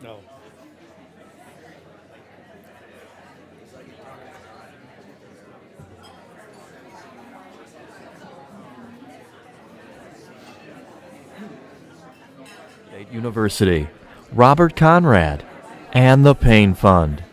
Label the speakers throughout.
Speaker 1: No.
Speaker 2: State University, Robert Conrad, and the Payne Fund.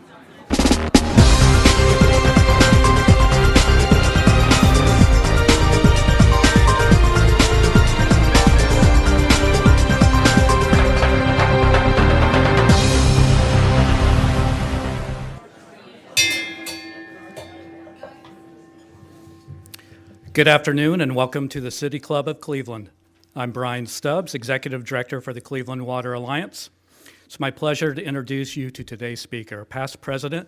Speaker 1: Good afternoon and welcome to the City Club of Cleveland. I'm Brian Stubbs, Executive Director for the Cleveland Water Alliance. It's my pleasure to introduce you to today's speaker, past president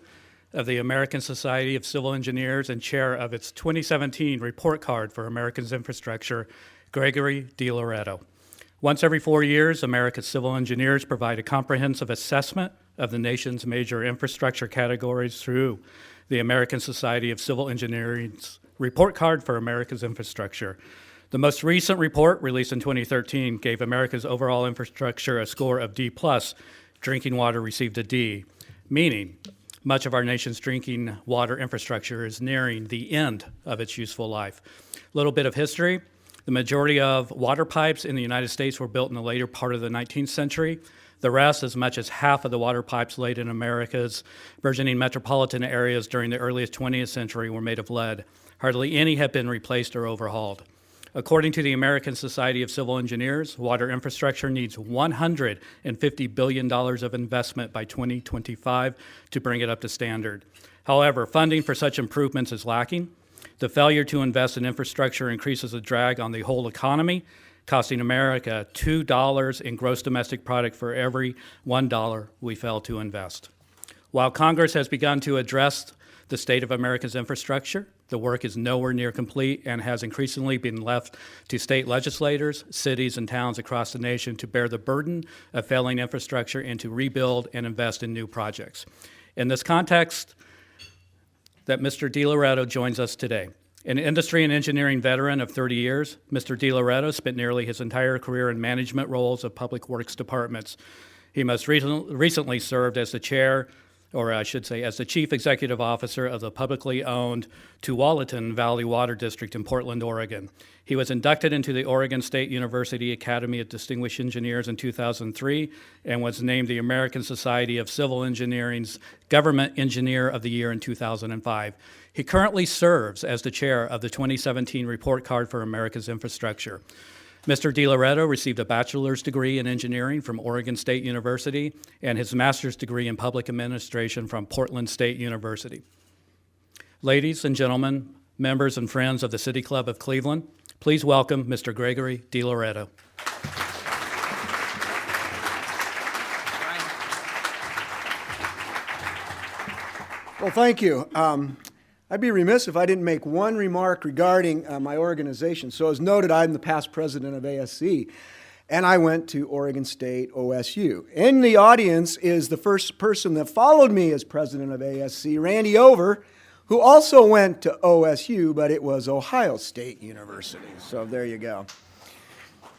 Speaker 1: of the American Society of Civil Engineers and chair of its 2017 report card for America's infrastructure, Gregory DiLoreto. Once every 4 years, America's civil engineers provide a comprehensive assessment of the nation's major infrastructure categories through the American Society of Civil Engineering's report card for America's infrastructure. The most recent report, released in 2013, gave America's overall infrastructure a score of D+. Drinking water received a D, meaning much of our nation's drinking water infrastructure is nearing the end of its useful life. A little bit of history. The majority of water pipes in the United States were built in the later part of the 19th century. The rest, as much as half of the water pipes laid in America's burgeoning metropolitan areas during the earliest 20th century, were made of lead. Hardly any have been replaced or overhauled. According to the American Society of Civil Engineers, water infrastructure needs $150 billion of investment by 2025 to bring it up to standard. However, funding for such improvements is lacking. The failure to invest in infrastructure increases the drag on the whole economy, costing America $2 in gross domestic product for every $1 we fail to invest. While Congress has begun to address the state of America's infrastructure, the work is nowhere near complete and has increasingly been left to state legislators, cities, and towns across the nation to bear the burden of failing infrastructure and to rebuild and invest in new projects. In this context, that Mr. DiLoreto joins us today. An industry and engineering veteran of 30 years, Mr. DiLoreto spent nearly his entire career in management roles of public works departments. He most recently served as the chair, or I should say, as the Chief Executive Officer of the publicly owned Tualatin Valley Water District in Portland, Oregon. He was inducted into the Oregon State University Academy of Distinguished Engineers in 2003 and was named the American Society of Civil Engineering's Government Engineer of the Year in 2005. He currently serves as the chair of the 2017 report card for America's infrastructure. Mr. DiLoreto received a bachelor's degree in engineering from Oregon State University and his master's degree in public administration from Portland State University. Ladies and gentlemen, members and friends of the City Club of Cleveland, please welcome Mr. Gregory DiLoreto.
Speaker 3: Well, thank you. I'd be remiss if I didn't make one remark regarding my organization. So as noted, I'm the past president of ASCE, and I went to Oregon State OSU. In the audience is the first person that followed me as president of ASCE, Randy Over, who also went to OSU, but it was Ohio State University. So there you go.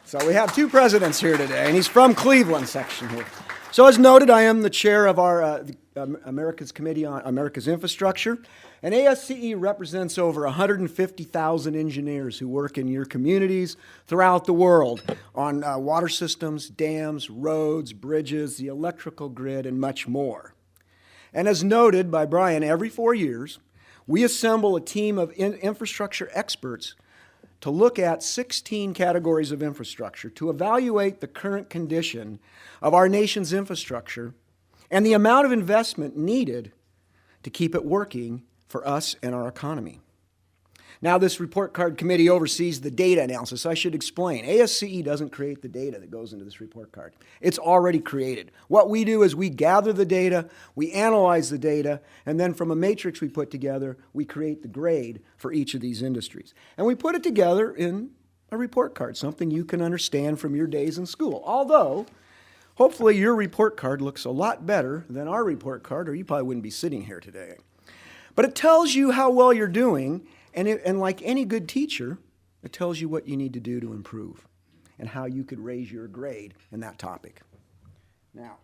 Speaker 3: So we have two presidents here today, and he's from Cleveland section here. So as noted, I am the chair of our America's Committee on America's Infrastructure, and ASCE represents over 150,000 engineers who work in your communities throughout the world on water systems, dams, roads, bridges, the electrical grid, and much more. And as noted by Brian, every 4 years, we assemble a team of infrastructure experts to look at 16 categories of infrastructure to evaluate the current condition of our nation's infrastructure and the amount of investment needed to keep it working for us and our economy. Now, this report card committee oversees the data analysis. I should explain. ASCE doesn't create the data that goes into this report card. It's already created. What we do is we gather the data, we analyze the data, and then from a matrix we put together, we create the grade for each of these industries. And we put it together in a report card, something you can understand from your days in school. Although, hopefully your report card looks a lot better than our report card, or you probably wouldn't be sitting here today. But it tells you how well you're doing. And like any good teacher, it tells you what you need to do to improve and how you could raise your grade in that topic. Now,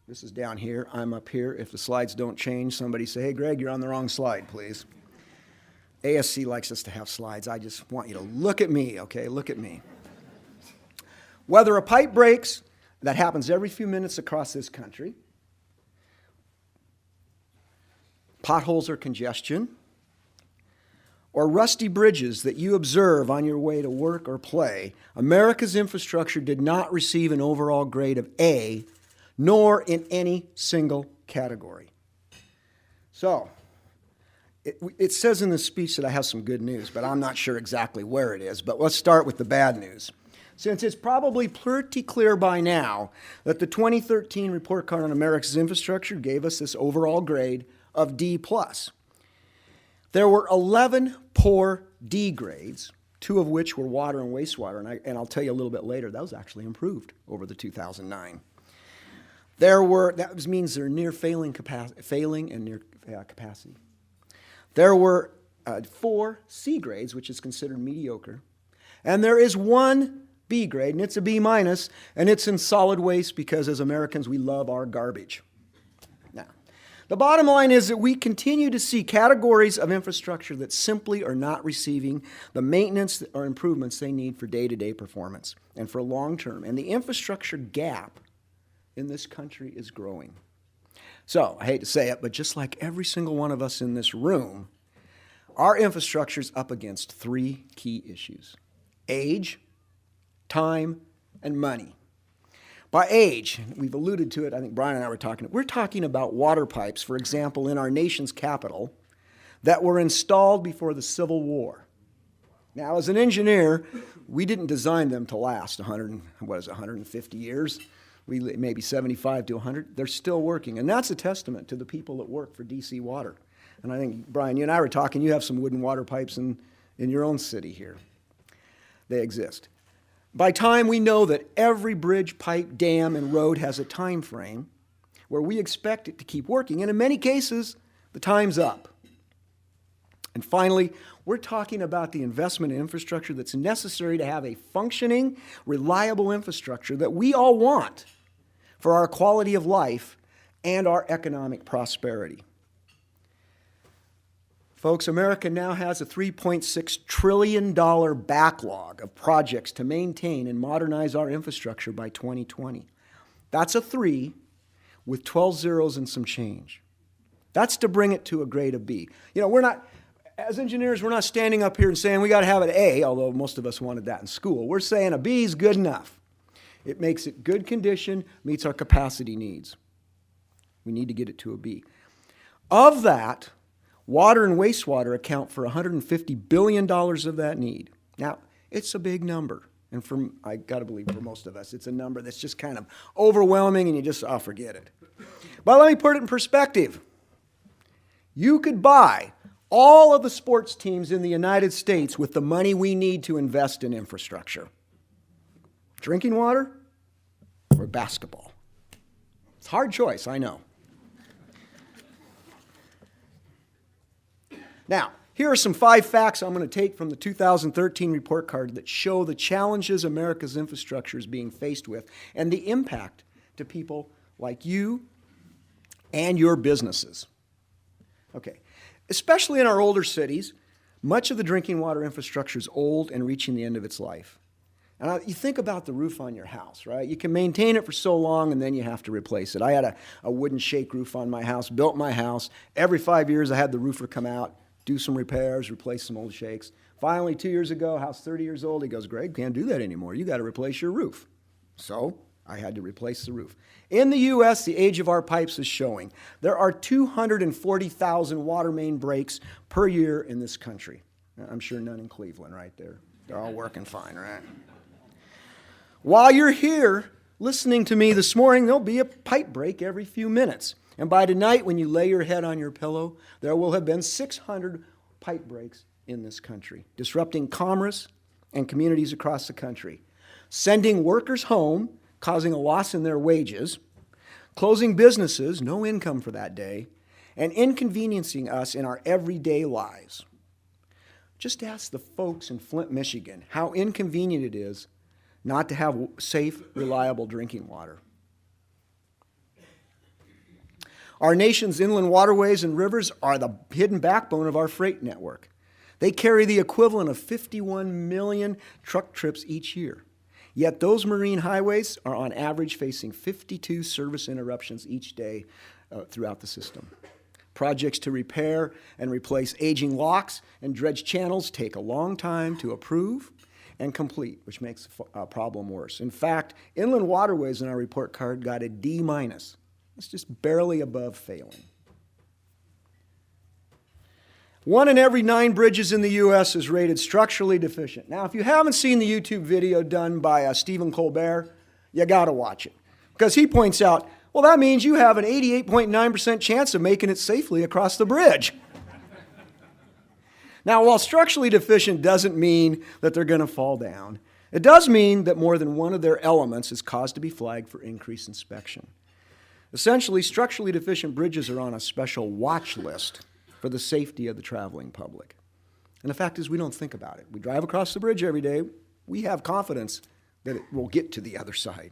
Speaker 3: This is down here. I'm up here. If the slides don't change, somebody say, hey, Greg, you're on the wrong slide, please. ASCE likes us to have slides. I just want you to look at me, okay? Look at me. Whether a pipe breaks, that happens every few minutes across this country, potholes or congestion, or rusty bridges that you observe on your way to work or play, America's infrastructure did not receive an overall grade of A, nor in any single category. So, it says in the speech that I have some good news, but I'm not sure exactly where it is. But let's start with the bad news. Since it's probably pretty clear by now that the 2013 report card on America's infrastructure gave us this overall grade of D+. There were 11 poor D grades, 2 of which were water and wastewater, and I'll tell you a little bit later, that was actually improved over the 2009. That means they're near failing and near capacity. There were 4 C grades, which is considered mediocre, and there is 1 B grade, and it's a B-, and it's in solid waste because as Americans, we love our garbage. Now, the bottom line is that we continue to see categories of infrastructure that simply are not receiving the maintenance or improvements they need for day-to-day performance and for long-term, and the infrastructure gap in this country is growing. So, I hate to say it, but just like every single one of us in this room, our infrastructure is up against 3 key issues: age, time, and money. By age, we've alluded to it, I think Brian and I were talking, we're talking about water pipes, for example, in our nation's capital, that were installed before the Civil War. Now, as an engineer, we didn't design them to last 150 years. Maybe 75 to 100, they're still working. And that's a testament to the people that work for DC Water. And I think, Brian, you and I were talking, you have some wooden water pipes in your own city here. They exist. By time, we know that every bridge, pipe, dam, and road has a time frame where we expect it to keep working. And in many cases, the time's up. And finally, we're talking about the investment in infrastructure that's necessary to have a functioning, reliable infrastructure that we all want for our quality of life and our economic prosperity. Folks, America now has a $3.6 trillion backlog of projects to maintain and modernize our infrastructure by 2020. That's a 3 with 12 zeros and some change. That's to bring it to a grade of B. You know, as engineers, we're not standing up here and saying we got to have an A, although most of us wanted that in school. We're saying a B is good enough. It makes it good condition, meets our capacity needs. We need to get it to a B. Of that, water and wastewater account for $150 billion of that need. Now, it's a big number. And I got to believe for most of us, it's a number that's just kind of overwhelming and you just, forget it. But let me put it in perspective. You could buy all of the sports teams in the United States with the money we need to invest in infrastructure. Drinking water or basketball? It's a hard choice, I know. Now, here are some 5 facts I'm going to take from the 2013 report card that show the challenges America's infrastructure is being faced with and the impact to people like you and your businesses. Okay, especially in our older cities, much of the drinking water infrastructure is old and reaching the end of its life. And you think about the roof on your house, right? You can maintain it for so long and then you have to replace it. I had a wooden shake roof on my house, built my house. Every 5 years I had the roofer come out, do some repairs, replace some old shakes. Finally, 2 years ago, house 30 years old, he goes, Greg, can't do that anymore. You got to replace your roof. So I had to replace the roof. In the U.S., the age of our pipes is showing. There are 240,000 water main breaks per year in this country. I'm sure none in Cleveland, right there. They're all working fine, right? While you're here listening to me this morning, there'll be a pipe break every few minutes. And by tonight, when you lay your head on your pillow, there will have been 600 pipe breaks in this country, disrupting commerce and communities across the country, sending workers home, causing a loss in their wages, closing businesses, no income for that day, and inconveniencing us in our everyday lives. Just ask the folks in Flint, Michigan, how inconvenient it is not to have safe, reliable drinking water. Our nation's inland waterways and rivers are the hidden backbone of our freight network. They carry the equivalent of 51 million truck trips each year. Yet those marine highways are on average facing 52 service interruptions each day throughout the system. Projects to repair and replace aging locks and dredge channels take a long time to approve and complete, which makes the problem worse. In fact, inland waterways in our report card got a D-. It's just barely above failing. 1 in every 9 bridges in the U.S. is rated structurally deficient. Now, if you haven't seen the YouTube video done by Stephen Colbert, you got to watch it. Because he points out, well, that means you have an 88.9% chance of making it safely across the bridge. Now, while structurally deficient doesn't mean that they're going to fall down, it does mean that more than one of their elements is caused to be flagged for increased inspection. Essentially, structurally deficient bridges are on a special watch list for the safety of the traveling public. And the fact is, we don't think about it. We drive across the bridge every day. We have confidence that it will get to the other side.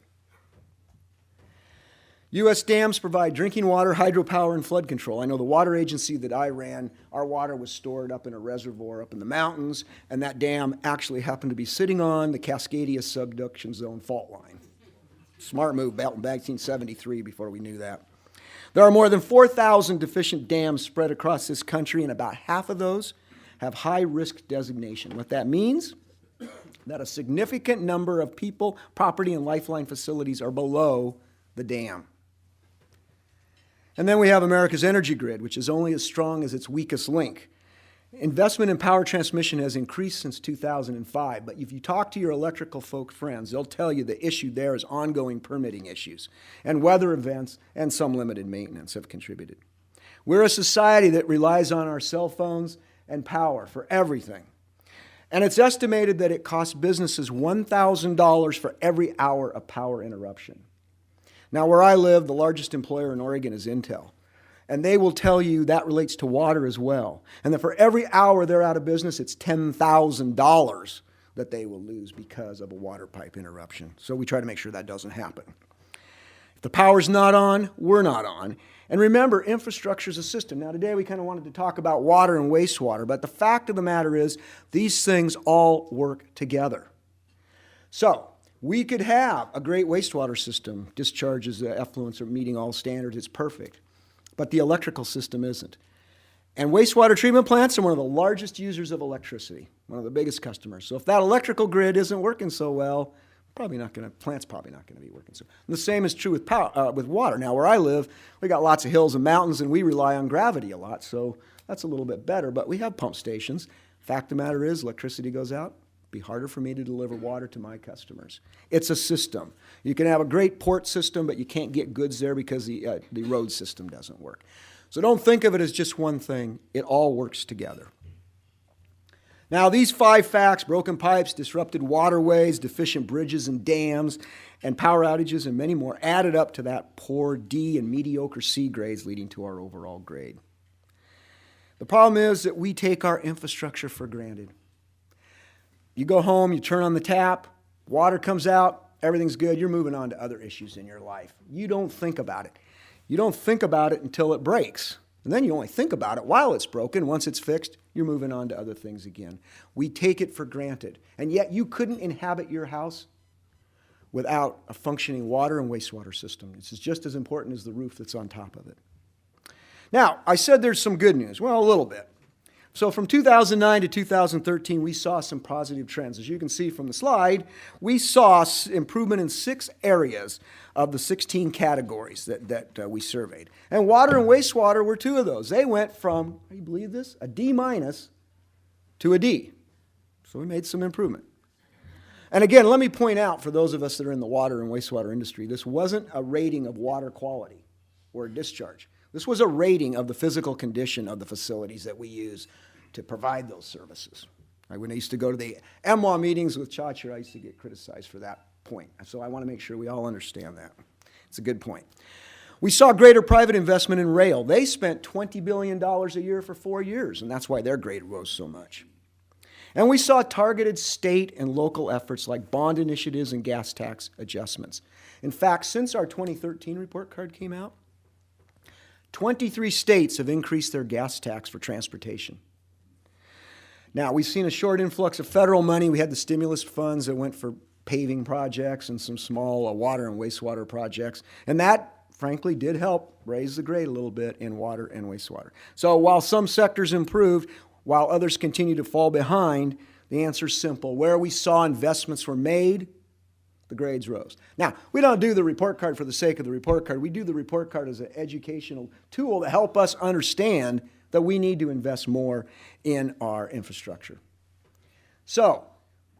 Speaker 3: U.S. dams provide drinking water, hydropower, and flood control. I know the water agency that I ran, our water was stored up in a reservoir up in the mountains, and that dam actually happened to be sitting on the Cascadia subduction zone fault line. Smart move back in 1973 before we knew that. There are more than 4,000 deficient dams spread across this country, and about half of those have high-risk designation. What that means, that a significant number of people, property, and lifeline facilities are below the dam. And then we have America's energy grid, which is only as strong as its weakest link. Investment in power transmission has increased since 2005, but if you talk to your electrical folk friends, they'll tell you the issue there is ongoing permitting issues, and weather events and some limited maintenance have contributed. We're a society that relies on our cell phones and power for everything. And it's estimated that it costs businesses $1,000 for every hour of power interruption. Now, where I live, the largest employer in Oregon is Intel. And they will tell you that relates to water as well. And that for every hour they're out of business, it's $10,000 that they will lose because of a water pipe interruption. So we try to make sure that doesn't happen. If the power's not on, we're not on. And remember, infrastructure is a system. Now, today we kind of wanted to talk about water and wastewater, but the fact of the matter is these things all work together. So we could have a great wastewater system, discharges the effluents are meeting all standards, it's perfect. But the electrical system isn't. And wastewater treatment plants are one of the largest users of electricity, one of the biggest customers. So if that electrical grid isn't working so well, plant's probably not going to be working so well. And the same is true with with water. Now, where I live, we got lots of hills and mountains, and we rely on gravity a lot, so that's a little bit better. But we have pump stations. Fact of the matter is, electricity goes out, it'd be harder for me to deliver water to my customers. It's a system. You can have a great port system, but you can't get goods there because the road system doesn't work. So don't think of it as just one thing. It all works together. Now, these 5 facts, broken pipes, disrupted waterways, deficient bridges and dams, and power outages and many more, added up to that poor D and mediocre C grades leading to our overall grade. The problem is that we take our infrastructure for granted. You go home, you turn on the tap, water comes out, everything's good, you're moving on to other issues in your life. You don't think about it. You don't think about it until it breaks. And then you only think about it while it's broken. Once it's fixed, you're moving on to other things again. We take it for granted. And yet you couldn't inhabit your house without a functioning water and wastewater system. This is just as important as the roof that's on top of it. Now, I said there's some good news. Well, a little bit. So from 2009 to 2013, we saw some positive trends. As you can see from the slide, we saw improvement in 6 areas of the 16 categories that we surveyed. And water and wastewater were 2 of those. They went from, can you believe this, a D- to a D. So we made some improvement. And again, let me point out for those of us that are in the water and wastewater industry, this wasn't a rating of water quality or discharge. This was a rating of the physical condition of the facilities that we use to provide those services. When I used to go to the MWA meetings with Chacha, I used to get criticized for that point. So I want to make sure we all understand that. It's a good point. We saw greater private investment in rail. They spent $20 billion a year for 4 years, and that's why their grade rose so much. And we saw targeted state and local efforts like bond initiatives and gas tax adjustments. In fact, since our 2013 report card came out, 23 states have increased their gas tax for transportation. Now, we've seen a short influx of federal money. We had the stimulus funds that went for paving projects and some small water and wastewater projects. And that, frankly, did help raise the grade a little bit in water and wastewater. So while some sectors improved, while others continue to fall behind, the answer is simple. Where we saw investments were made, the grades rose. Now, we don't do the report card for the sake of the report card. We do the report card as an educational tool to help us understand that we need to invest more in our infrastructure. So,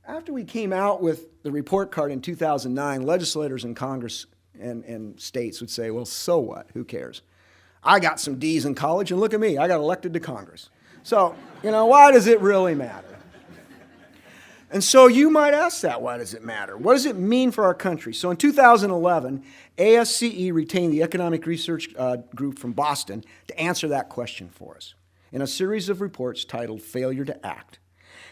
Speaker 3: after we came out with the report card in 2009, legislators in Congress and states would say, well, so what? Who cares? I got some D's in college, and look at me. I got elected to Congress. So, why does it really matter? And so you might ask that, why does it matter? What does it mean for our country? So in 2011, ASCE retained the Economic Research Group from Boston to answer that question for us in a series of reports titled Failure to Act.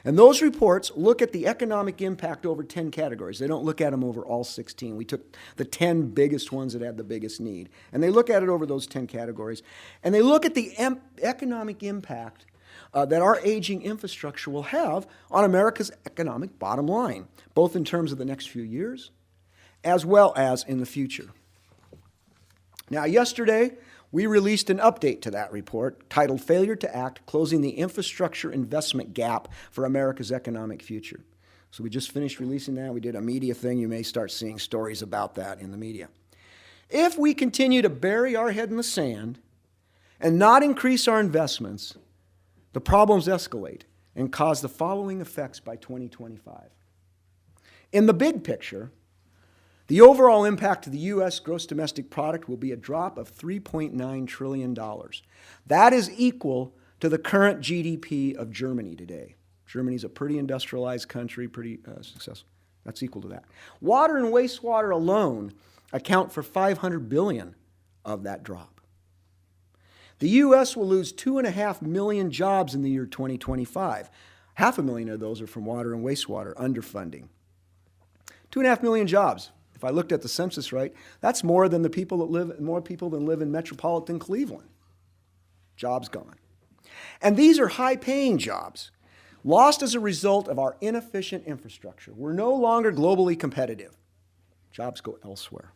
Speaker 3: And those reports look at the economic impact over 10 categories. They don't look at them over all 16. We took the 10 biggest ones that had the biggest need. And they look at it over those 10 categories. And they look at the economic impact that our aging infrastructure will have on America's economic bottom line, both in terms of the next few years as well as in the future. Now, yesterday, we released an update to that report titled Failure to Act, Closing the Infrastructure Investment Gap for America's Economic Future. So we just finished releasing that. We did a media thing. You may start seeing stories about that in the media. If we continue to bury our head in the sand and not increase our investments, the problems escalate and cause the following effects by 2025. In the big picture, the overall impact to the U.S. gross domestic product will be a drop of $3.9 trillion. That is equal to the current GDP of Germany today. Germany's a pretty industrialized country, pretty successful. That's equal to that. Water and wastewater alone account for $500 billion of that drop. The U.S. will lose 2.5 million jobs in the year 2025. 500,000 of those are from water and wastewater underfunding. 2.5 million jobs. If I looked at the census right, that's more than more people than live in metropolitan Cleveland. Jobs gone. And these are high-paying jobs, lost as a result of our inefficient infrastructure. We're no longer globally competitive. Jobs go elsewhere.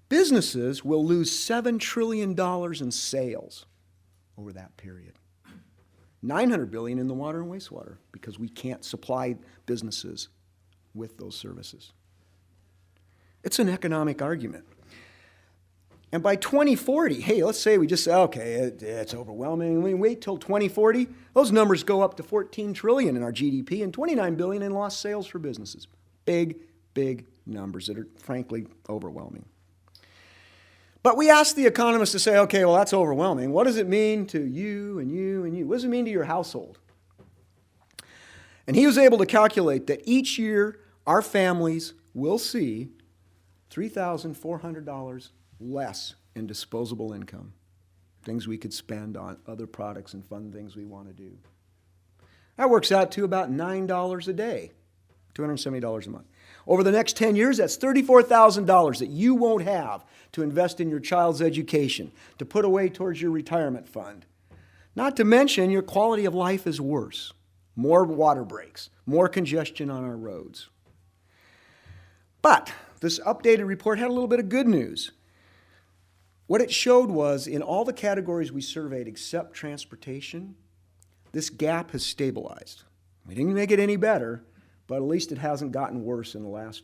Speaker 3: Businesses will lose $7 trillion in sales over that period. $900 billion in the water and wastewater because we can't supply businesses with those services. It's an economic argument. And by 2040, hey, let's say we just say, okay, it's overwhelming. We wait till 2040, those numbers go up to $14 trillion in our GDP and $29 billion in lost sales for businesses. Big, big numbers that are frankly overwhelming. But we asked the economists to say, okay, well, that's overwhelming. What does it mean to you and you and you? What does it mean to your household? And he was able to calculate that each year our families will see $3,400 less in disposable income, things we could spend on other products and fun things we want to do. That works out to about $9 a day, $270 a month. Over the next 10 years, that's $34,000 that you won't have to invest in your child's education, to put away towards your retirement fund. Not to mention, your quality of life is worse. More water breaks, more congestion on our roads. But this updated report had a little bit of good news. What it showed was, in all the categories we surveyed except transportation, this gap has stabilized. We didn't make it any better, but at least it hasn't gotten worse in the last,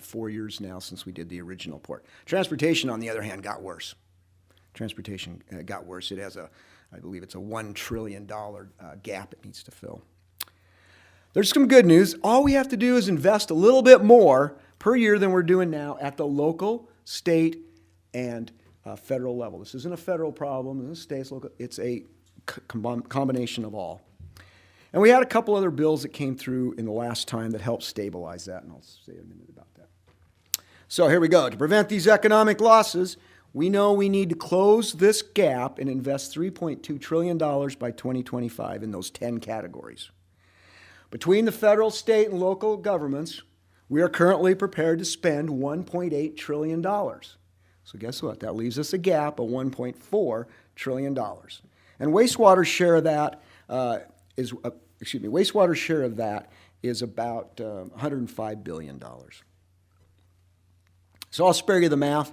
Speaker 3: 4 years now since we did the original report. Transportation, on the other hand, got worse. Transportation got worse. It has I believe it's a $1 trillion gap it needs to fill. There's some good news. All we have to do is invest a little bit more per year than we're doing now at the local, state, and federal level. This isn't a federal problem. This is states, local. It's a combination of all. And we had a couple other bills that came through in the last time that helped stabilize that, and I'll say a minute about that. So here we go. To prevent these economic losses, we know we need to close this gap and invest $3.2 trillion by 2025 in those 10 categories. Between the federal, state, and local governments, we are currently prepared to spend $1.8 trillion. So guess what? That leaves us a gap of $1.4 trillion. And wastewater's share of that is about $105 billion. So I'll spare you the math.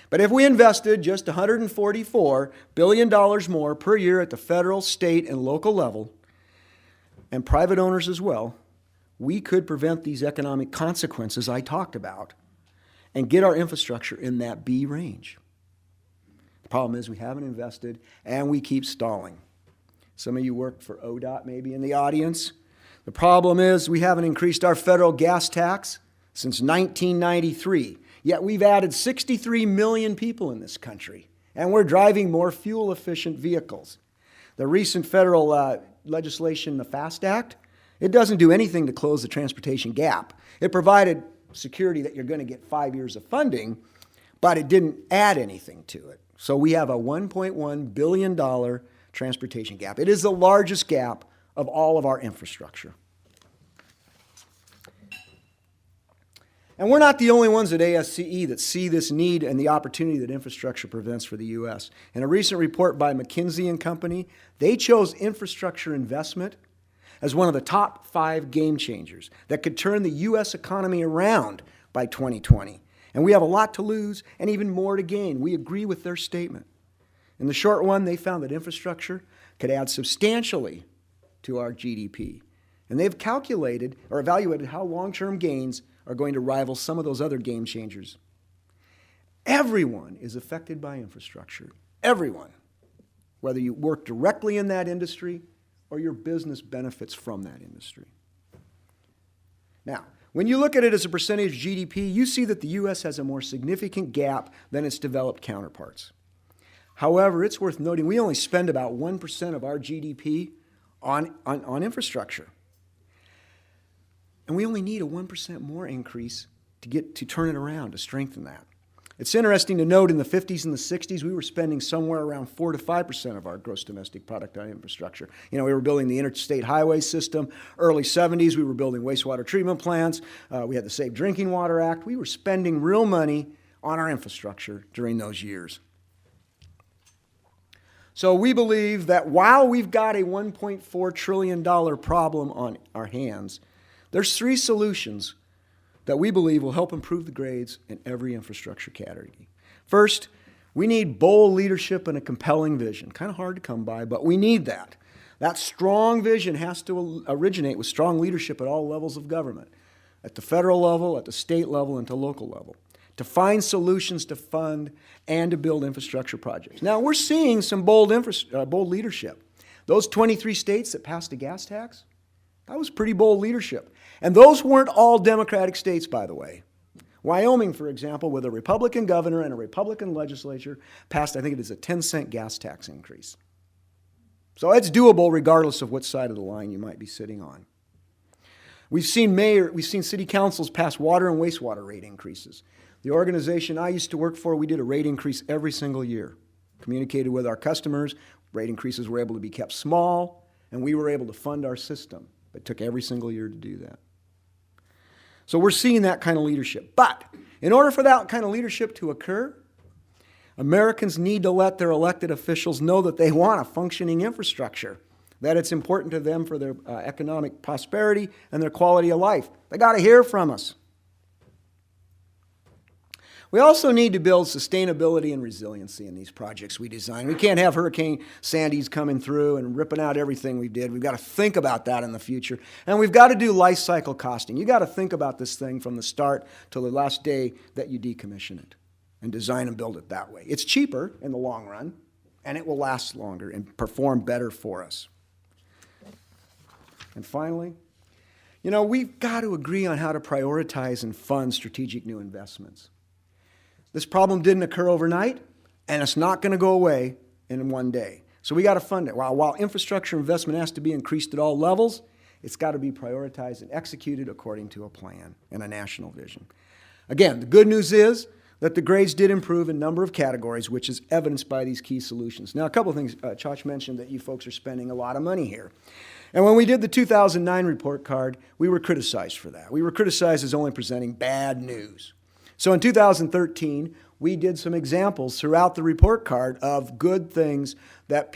Speaker 3: But if we invested just $144 billion more per year at the federal, state, and local level, and private owners as well, we could prevent these economic consequences I talked about and get our infrastructure in that B range. The problem is we haven't invested and we keep stalling. Some of you work for ODOT maybe in the audience. The problem is we haven't increased our federal gas tax since 1993. Yet we've added 63 million people in this country, and we're driving more fuel-efficient vehicles. The recent federal legislation, the FAST Act, it doesn't do anything to close the transportation gap. It provided security that you're going to get 5 years of funding, but it didn't add anything to it. So we have a $1.1 billion transportation gap. It is the largest gap of all of our infrastructure. And we're not the only ones at ASCE that see this need and the opportunity that infrastructure presents for the U.S. In a recent report by McKinsey & Company, they chose infrastructure investment as one of the top 5 game changers that could turn the U.S. economy around by 2020. And we have a lot to lose and even more to gain. We agree with their statement. In the short run, they found that infrastructure could add substantially to our GDP. And they've calculated or evaluated how long-term gains are going to rival some of those other game changers. Everyone is affected by infrastructure. Everyone. Whether you work directly in that industry or your business benefits from that industry. Now, when you look at it as a percentage of GDP, you see that the U.S. has a more significant gap than its developed counterparts. However, it's worth noting we only spend about 1% of our GDP on infrastructure. And we only need a 1% more increase to turn it around, to strengthen that. It's interesting to note in the 50s and the 60s, we were spending somewhere around 4 to 5% of our gross domestic product on infrastructure. You know, we were building the interstate highway system. Early 70s, we were building wastewater treatment plants. We had the Safe Drinking Water Act. We were spending real money on our infrastructure during those years. So we believe that while we've got a $1.4 trillion problem on our hands, there's 3 solutions that we believe will help improve the grades in every infrastructure category. First, we need bold leadership and a compelling vision. Kind of hard to come by, but we need that. That strong vision has to originate with strong leadership at all levels of government, at the federal level, at the state level, and to local level, to find solutions to fund and to build infrastructure projects. Now, we're seeing some bold leadership. Those 23 states that passed a gas tax, that was pretty bold leadership. And those weren't all Democratic states, by the way. Wyoming, for example, with a Republican governor and a Republican legislature, passed, I think it is a 10-cent gas tax increase. So it's doable regardless of what side of the line you might be sitting on. We've seen city councils pass water and wastewater rate increases. The organization I used to work for, we did a rate increase every single year. Communicated with our customers, rate increases were able to be kept small, and we were able to fund our system. It took every single year to do that. So we're seeing that kind of leadership. But in order for that kind of leadership to occur, Americans need to let their elected officials know that they want a functioning infrastructure, that it's important to them for their economic prosperity and their quality of life. They got to hear from us. We also need to build sustainability and resiliency in these projects we design. We can't have Hurricane Sandy's coming through and ripping out everything we did. We've got to think about that in the future. And we've got to do life cycle costing. You've got to think about this thing from the start till the last day that you decommission it and design and build it that way. It's cheaper in the long run, and it will last longer and perform better for us. And finally, we've got to agree on how to prioritize and fund strategic new investments. This problem didn't occur overnight, and it's not going to go away in one day. So we got to fund it. While infrastructure investment has to be increased at all levels, it's got to be prioritized and executed according to a plan and a national vision. Again, the good news is that the grades did improve in a number of categories, which is evidenced by these key solutions. Now, a couple of things. Chach mentioned that you folks are spending a lot of money here. And when we did the 2009 report card, we were criticized for that. We were criticized as only presenting bad news. So in 2013, we did some examples throughout the report card of good things that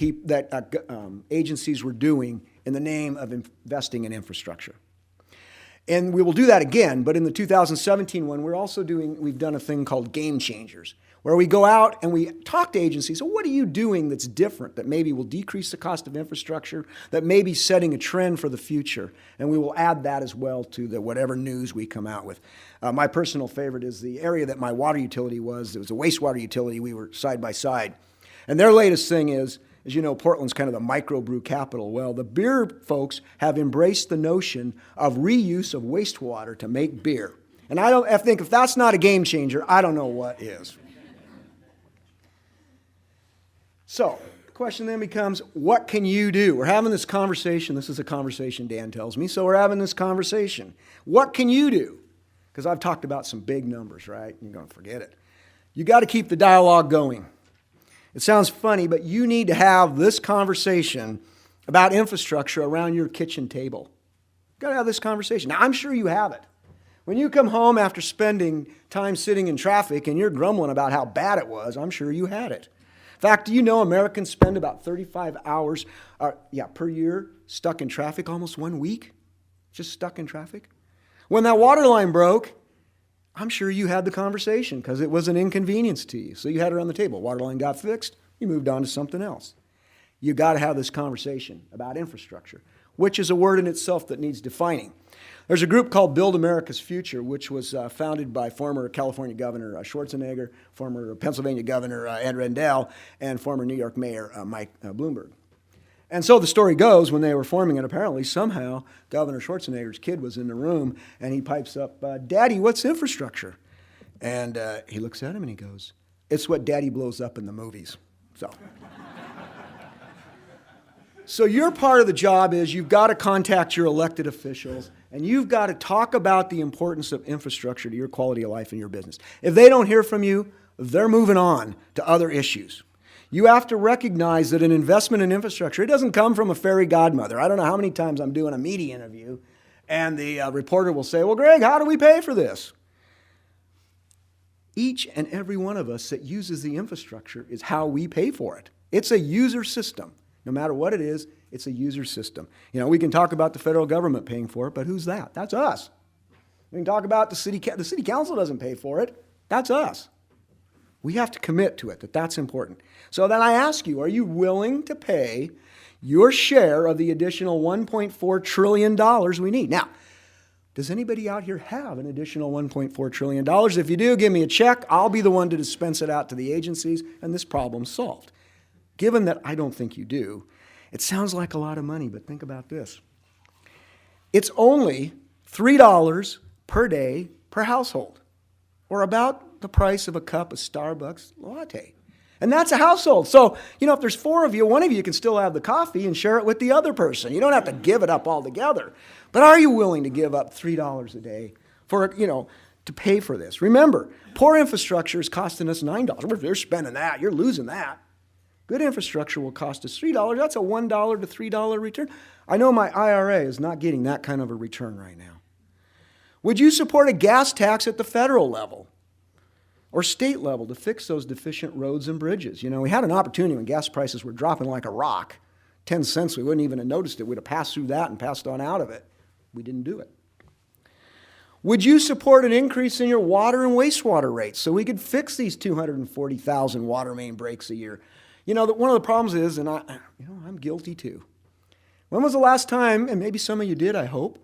Speaker 3: agencies were doing in the name of investing in infrastructure. And we will do that again, but in the 2017 one, we've done a thing called Game Changers, where we go out and we talk to agencies. So what are you doing that's different, that maybe will decrease the cost of infrastructure, that may be setting a trend for the future? And we will add that as well to whatever news we come out with. My personal favorite is the area that my water utility was. It was a wastewater utility. We were side by side. And their latest thing is, as you know, Portland's kind of the microbrew capital. Well, the beer folks have embraced the notion of reuse of wastewater to make beer. And I think if that's not a game changer, I don't know what is. So the question then becomes, what can you do? We're having this conversation. This is a conversation, Dan tells me. So we're having this conversation. What can you do? Because I've talked about some big numbers, right? You're going to forget it. You got to keep the dialogue going. It sounds funny, but you need to have this conversation about infrastructure around your kitchen table. You've got to have this conversation. Now, I'm sure you have it. When you come home after spending time sitting in traffic and you're grumbling about how bad it was, I'm sure you had it. In fact, do you know Americans spend about 35 hours per year stuck in traffic, almost 1 week, just stuck in traffic? When that water line broke, I'm sure you had the conversation because it was an inconvenience to you. So you had it on the table. Water line got fixed. You moved on to something else. You got to have this conversation about infrastructure, which is a word in itself that needs defining. There's a group called Build America's Future, which was founded by former California Governor Schwarzenegger, former Pennsylvania Governor Ed Rendell, and former New York Mayor Mike Bloomberg. And so the story goes, when they were forming it, apparently somehow Governor Schwarzenegger's kid was in the room, and he pipes up, "Daddy, what's infrastructure?" And he looks at him and he goes, "It's what Daddy blows up in the movies." So your part of the job is you've got to contact your elected officials, and you've got to talk about the importance of infrastructure to your quality of life and your business. If they don't hear from you, they're moving on to other issues. You have to recognize that an investment in infrastructure, it doesn't come from a fairy godmother. I don't know how many times I'm doing a media interview, and the reporter will say, "Well, Greg, how do we pay for this?" Each and every one of us that uses the infrastructure is how we pay for it. It's a user system. No matter what it is, it's a user system. You know, we can talk about the federal government paying for it, but who's that? That's us. We can talk about the city council doesn't pay for it. That's us. We have to commit to it, that's important. So then I ask you, are you willing to pay your share of the additional $1.4 trillion we need? Now, does anybody out here have an additional $1.4 trillion? If you do, give me a check. I'll be the one to dispense it out to the agencies, and this problem's solved. Given that I don't think you do, it sounds like a lot of money, but think about this. It's only $3 per day per household, or about the price of a cup of Starbucks latte. And that's a household. So, if there's 4 of you, one of you can still have the coffee and share it with the other person. You don't have to give it up altogether. But are you willing to give up $3 a day for, to pay for this? Remember, poor infrastructure is costing us $9. If you're spending that, you're losing that. Good infrastructure will cost us $3. That's a $1 to $3 return. I know my IRA is not getting that kind of a return right now. Would you support a gas tax at the federal level or state level to fix those deficient roads and bridges? We had an opportunity when gas prices were dropping like a rock. 10 cents, we wouldn't even have noticed it. We'd have passed through that and passed on out of it. We didn't do it. Would you support an increase in your water and wastewater rates so we could fix these 240,000 water main breaks a year? One of the problems is, and I'm guilty too. When was the last time, and maybe some of you did, I hope,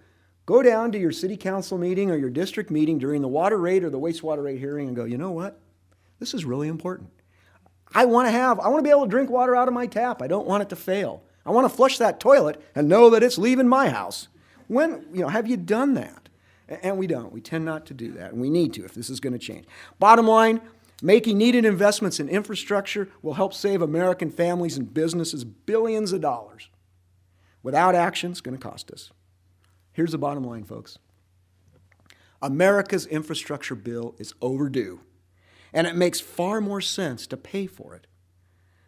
Speaker 3: go down to your city council meeting or your district meeting during the water rate or the wastewater rate hearing and go, you know what? This is really important. I want to be able to drink water out of my tap. I don't want it to fail. I want to flush that toilet and know that it's leaving my house. Have you done that? And we don't. We tend not to do that, and we need to if this is going to change. Bottom line, making needed investments in infrastructure will help save American families and businesses billions of dollars. Without action, it's going to cost us. Here's the bottom line, folks. America's infrastructure bill is overdue, and it makes far more sense to pay for it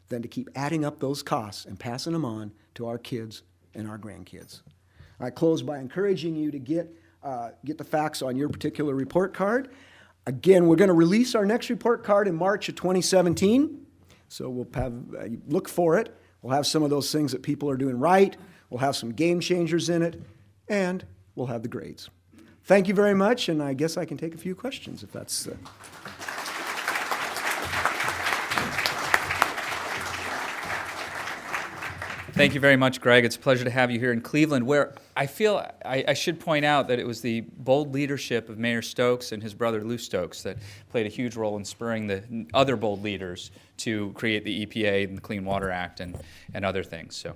Speaker 3: than to keep adding up those costs and passing them on to our kids and our grandkids. I close by encouraging you to get the facts on your particular report card. Again, we're going to release our next report card in March of 2017. So we'll have, look for it. We'll have some of those things that people are doing right. We'll have some game changers in it. And we'll have the grades. Thank you very much. And I guess I can take a few questions if that's...
Speaker 4: Thank you very much, Greg. It's a pleasure to have you here in Cleveland, where I feel I should point out that it was the bold leadership of Mayor Stokes and his brother Lou Stokes that played a huge role in spurring the other bold leaders to create the EPA and the Clean Water Act and other things. So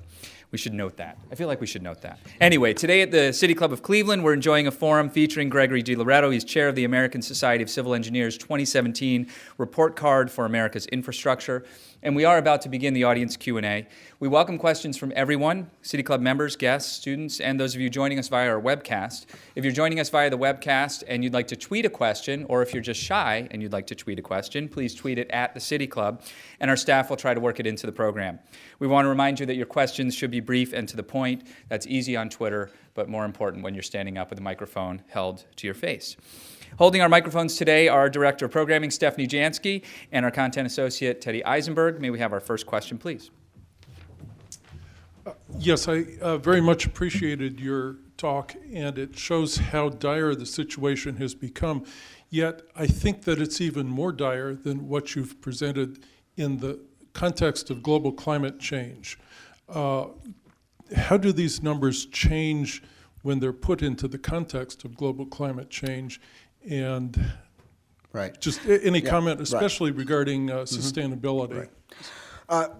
Speaker 4: we should note that. I feel like we should note that. Anyway, today at the City Club of Cleveland, we're enjoying a forum featuring Gregory DiLoreto. He's chair of the American Society of Civil Engineers 2017 Report Card for America's Infrastructure. And we are about to begin the audience Q&A. We welcome questions from everyone, City Club members, guests, students, and those of you joining us via our webcast. If you're joining us via the webcast and you'd like to tweet a question, or if you're just shy and you'd like to tweet a question, please tweet it at the City Club, and our staff will try to work it into the program. We want to remind you that your questions should be brief and to the point. That's easy on Twitter, but more important when you're standing up with a microphone held to your face. Holding our microphones today are our Director of Programming, Stephanie Jansky, and our Content Associate, Teddy Eisenberg. May we have our first question, please?
Speaker 5: Yes, I very much appreciated your talk, and it shows how dire the situation has become. Yet, I think that it's even more dire than what you've presented in the context of global climate change. How do these numbers change when they're put into the context of global climate change? And
Speaker 3: Right.
Speaker 5: just any comment,
Speaker 3: right.
Speaker 5: especially regarding sustainability.
Speaker 3: Right.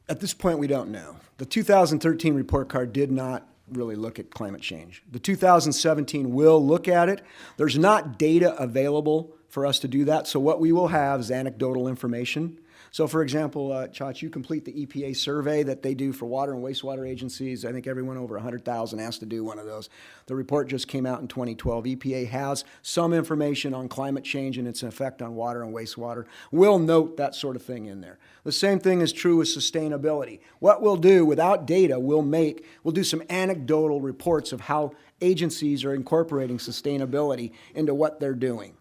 Speaker 3: At this point, we don't know. The 2013 report card did not really look at climate change. The 2017 will look at it. There's not data available for us to do that, so what we will have is anecdotal information. So, for example, Chach, you complete the EPA survey that they do for water and wastewater agencies. I think everyone over 100,000 has to do one of those. The report just came out in 2012. EPA has some information on climate change and its effect on water and wastewater. We'll note that sort of thing in there. The same thing is true with sustainability. What we'll do without data, we'll do some anecdotal reports of how agencies are incorporating sustainability into what they're doing.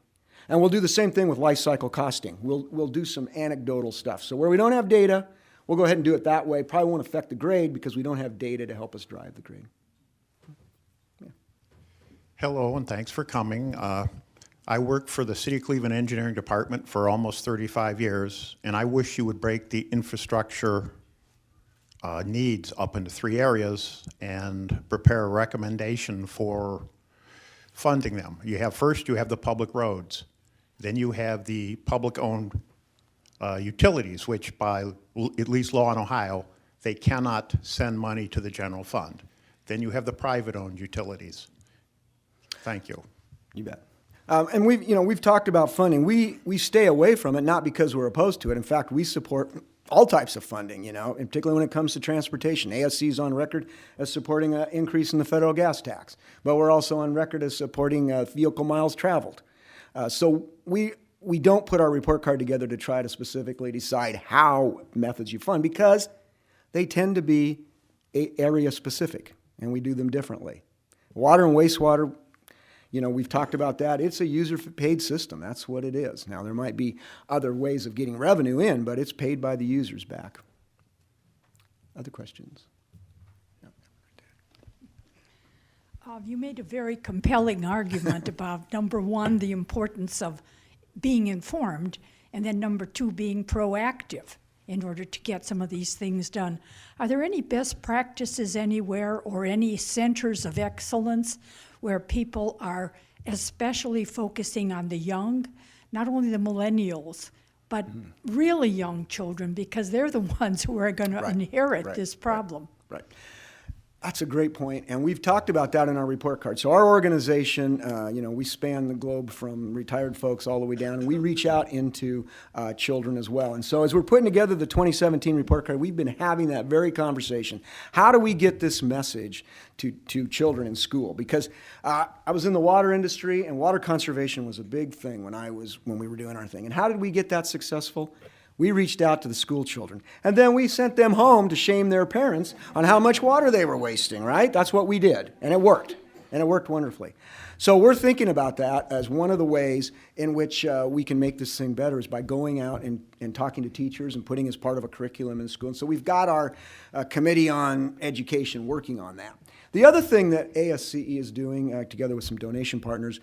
Speaker 3: And we'll do the same thing with life cycle costing. We'll do some anecdotal stuff. So where we don't have data, we'll go ahead and do it that way. Probably won't affect the grade because we don't have data to help us drive the grade. Yeah.
Speaker 6: Hello, and thanks for coming. I worked for the City of Cleveland Engineering Department for almost 35 years, and I wish you would break the infrastructure needs up into 3 areas and prepare a recommendation for funding them. First, you have the public roads. Then you have the public-owned utilities, which by at least law in Ohio, they cannot send money to the general fund. Then you have the private-owned utilities. Thank you.
Speaker 3: You bet. And we've talked about funding. We stay away from it, not because we're opposed to it. In fact, we support all types of funding, and particularly when it comes to transportation. ASCE is on record as supporting an increase in the federal gas tax, but we're also on record as supporting vehicle miles traveled. So we don't put our report card together to try to specifically decide how methods you fund because they tend to be area specific, and we do them differently. Water and wastewater, we've talked about that. It's a user-paid system. That's what it is. Now, there might be other ways of getting revenue in, but it's paid by the users back. Other questions?
Speaker 7: You made a very compelling argument about, number one, the importance of being informed, and then number two, being proactive in order to get some of these things done. Are there any best practices anywhere or any centers of excellence where people are especially focusing on the young, not only the millennials, but really young children, because they're the ones who are going to inherit this problem?
Speaker 3: Right. That's a great point, and we've talked about that in our report card. So our organization, we span the globe from retired folks all the way down, and we reach out into children as well. And so as we're putting together the 2017 report card, we've been having that very conversation. How do we get this message to children in school? Because I was in the water industry, and water conservation was a big thing when we were doing our thing. And how did we get that successful? We reached out to the school children, and then we sent them home to shame their parents on how much water they were wasting, right? That's what we did, and it worked. and it worked wonderfully. So we're thinking about that as one of the ways in which we can make this thing better is by going out and talking to teachers and putting as part of a curriculum in school. And so we've got our Committee on Education working on that. The other thing that ASCE is doing, together with some donation partners,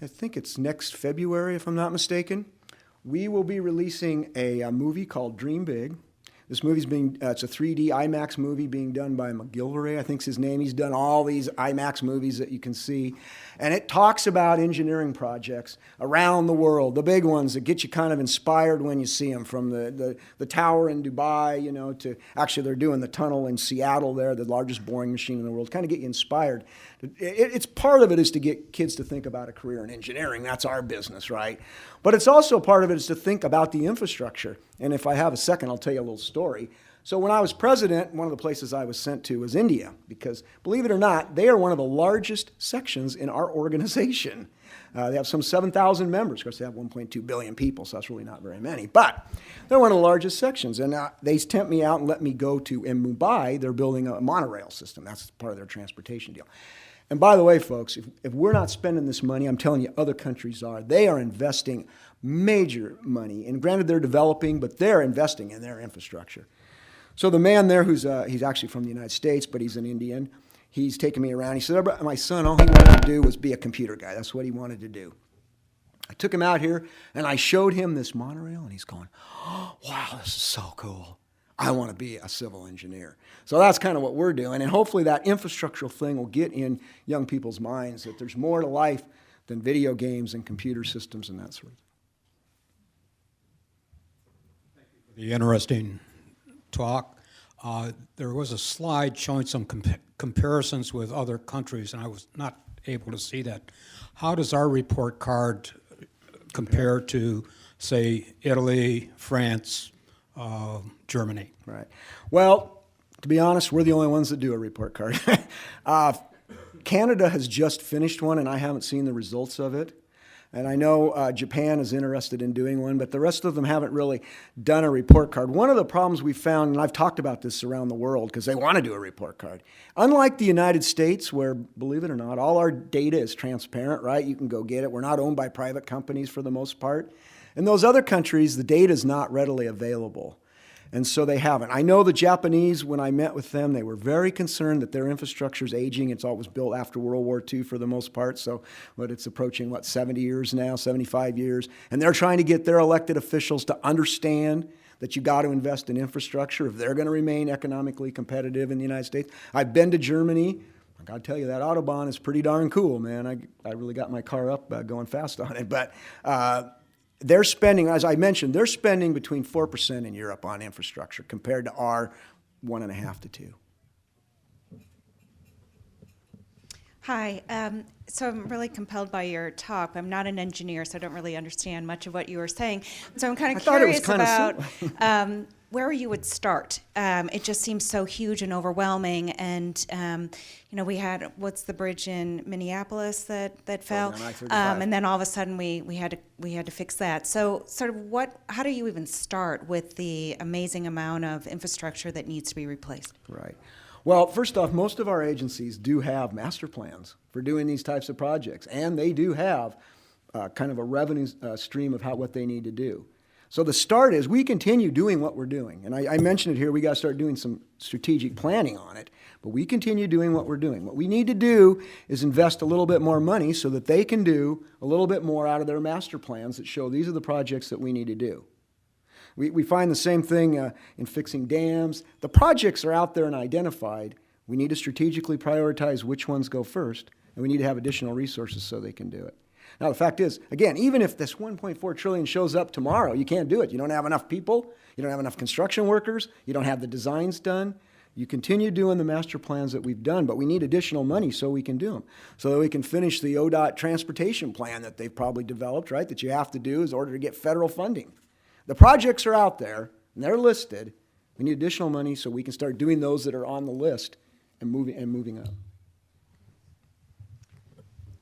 Speaker 3: I think it's next February, if I'm not mistaken, we will be releasing a movie called Dream Big. This movie's it's a 3D IMAX movie being done by McGilvray, I think's his name. He's done all these IMAX movies that you can see. And it talks about engineering projects around the world, the big ones that get you kind of inspired when you see them, from the tower in Dubai, you know, to actually they're doing the tunnel in Seattle there, the largest boring machine in the world, kind of get you inspired. It's part of it is to get kids to think about a career in engineering. That's our business, right? But it's also part of it is to think about the infrastructure. And if I have a second, I'll tell you a little story. So when I was president, one of the places I was sent to was India, because believe it or not, they are one of the largest sections in our organization. They have some 7,000 members. Of course, they have 1.2 billion people, so that's really not very many. But they're one of the largest sections. And they sent me out and let me go to, in Mumbai, they're building a monorail system. That's part of their transportation deal. And by the way, folks, if we're not spending this money, I'm telling you, other countries are. They are investing major money. And granted, they're developing, but they're investing in their infrastructure. So the man there, he's actually from the United States, but he's an Indian, he's taken me around. He said, my son, all he wanted to do was be a computer guy. That's what he wanted to do. I took him out here, and I showed him this monorail, and he's going, oh, wow, this is so cool. I want to be a civil engineer. So that's kind of what we're doing, and hopefully that infrastructural thing will get in young people's minds that there's more to life than video games and computer systems and that sort of thing.
Speaker 8: The interesting talk. There was a slide showing some comparisons with other countries, and I was not able to see that. How does our report card compare to, say, Italy, France, Germany?
Speaker 3: Right. Well, to be honest, we're the only ones that do a report card. Canada has just finished one, and I haven't seen the results of it. And I know Japan is interested in doing one, but the rest of them haven't really done a report card. One of the problems we found, and I've talked about this around the world because they want to do a report card. Unlike the United States, where, believe it or not, all our data is transparent, right? You can go get it. We're not owned by private companies for the most part. In those other countries, the data is not readily available. And so they haven't. I know the Japanese, when I met with them, they were very concerned that their infrastructure is aging. It's always built after World War II for the most part. So it's approaching, 70 years now, 75 years. And they're trying to get their elected officials to understand that you got to invest in infrastructure if they're going to remain economically competitive in the United States. I've been to Germany. I got to tell you, that Autobahn is pretty darn cool, man. I really got my car up going fast on it. But they're spending, as I mentioned, they're spending between 4% in Europe on infrastructure compared to our 1.5 to 2.
Speaker 9: Hi. So I'm really compelled by your talk. I'm not an engineer, so I don't really understand much of what you were saying. So I'm kind of curious about where you would start. It just seems so huge and overwhelming. And we had what's the bridge in Minneapolis that fell, and then all of a sudden we had to fix that. So sort of how do you even start with the amazing amount of infrastructure that needs to be replaced?
Speaker 3: Right. Well, first off, most of our agencies do have master plans for doing these types of projects, and they do have kind of a revenue stream of what they need to do. So the start is we continue doing what we're doing. And I mentioned it here, we got to start doing some strategic planning on it, but we continue doing what we're doing. What we need to do is invest a little bit more money so that they can do a little bit more out of their master plans that show these are the projects that we need to do. We find the same thing in fixing dams. The projects are out there and identified. We need to strategically prioritize which ones go first, and we need to have additional resources so they can do it. Now, the fact is, again, even if this $1.4 trillion shows up tomorrow, you can't do it. You don't have enough people. You don't have enough construction workers. You don't have the designs done. You continue doing the master plans that we've done, but we need additional money so we can do them, so that we can finish the ODOT transportation plan that they've probably developed, right, that you have to do in order to get federal funding. The projects are out there, and they're listed. We need additional money so we can start doing those that are on the list and moving up.